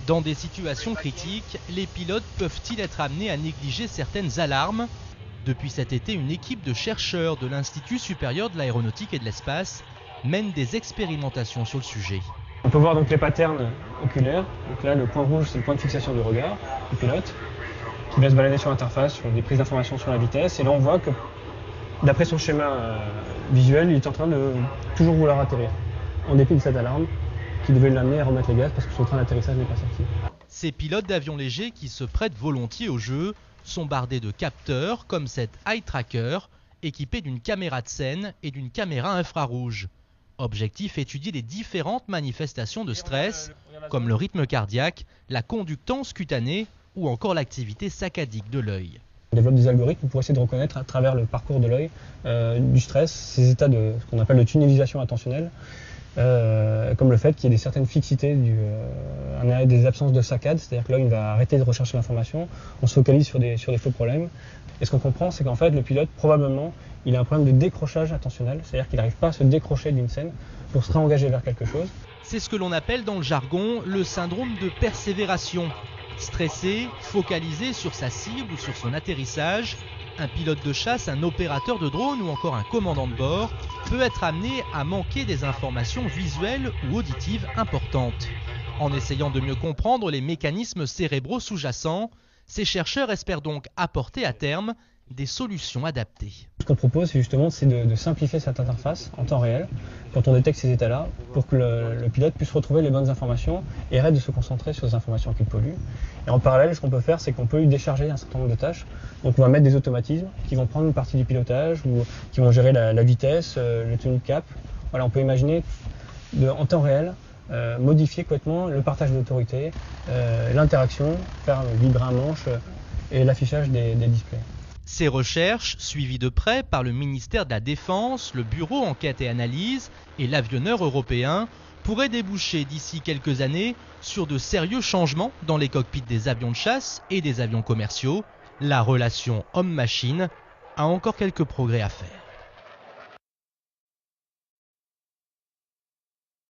Dans des situations critiques, les pilotes peuvent-ils être amenés à négliger certaines alarmes? Depuis cet été, une équipe de chercheurs de l'Institut supérieur de l'aéronautique et de l'espace mène des expérimentations sur le sujet. On peut voir donc les patterns oculaires. Donc là, le point rouge, c'est le point de fixation du regard du pilote, qui va se balader sur l'interface, sur des prises d'informations sur la vitesse. Et là, on voit que, d'après son schéma visuel, il est en train de toujours vouloir atterrir, en dépit de cette alarme qui devait l'amener à remettre les gaz parce que son train d'atterrissage n'est pas sorti. Ces pilotes d'avions légers qui se prêtent volontiers au jeu sont bardés de capteurs comme cet Eye Tracker, équipé d'une caméra de scène et d'une caméra infrarouge. Objectif, étudier les différentes manifestations de stress, comme le rythme cardiaque, la conductance cutanée ou encore l'activité saccadique de l'œil. On développe des algorithmes pour essayer de reconnaître à travers le parcours de l'œil du stress, ces états de ce qu'on appelle de tunnelisation attentionnelle, comme le fait qu'il y ait certaines fixités, des absences de saccades, c'est-à-dire que l'œil va arrêter de rechercher l'information, on se focalise sur des faux problèmes. Et ce qu'on comprend, c'est qu'en fait, le pilote, probablement, il a un problème de décrochage attentionnel, c'est-à-dire qu'il n'arrive pas à se décrocher d'une scène pour se réengager vers quelque chose. C'est ce que l'on appelle dans le jargon le syndrome de persévération. Stressé, focalisé sur sa cible ou sur son atterrissage, un pilote de chasse, un opérateur de drone ou encore un commandant de bord peut être amené à manquer des informations visuelles ou auditives importantes. En essayant de mieux comprendre les mécanismes cérébraux sous-jacents, ces chercheurs espèrent donc apporter à terme des solutions adaptées. Ce qu'on propose, c'est de simplifier cette interface en temps réel, quand on détecte ces états-là, pour que le pilote puisse retrouver les bonnes informations et arrête de se concentrer sur les informations qui polluent. Et en parallèle, ce qu'on peut faire, c'est qu'on peut lui décharger un certain nombre de tâches. Donc on va mettre des automatismes qui vont prendre une partie du pilotage ou qui vont gérer la vitesse, le tenue de cap. Voilà, on peut imaginer en temps réel modifier complètement le partage de l'autorité, l'interaction, faire vibrer un manche et l'affichage des displays. Ces recherches, suivies de près par le ministère de la Défense, le Bureau Enquête et Analyse et l'avionneur européen, pourraient déboucher d'ici quelques années sur de sérieux changements dans les cockpits des avions de chasse et des avions commerciaux. La relation homme-machine a encore quelques progrès à faire.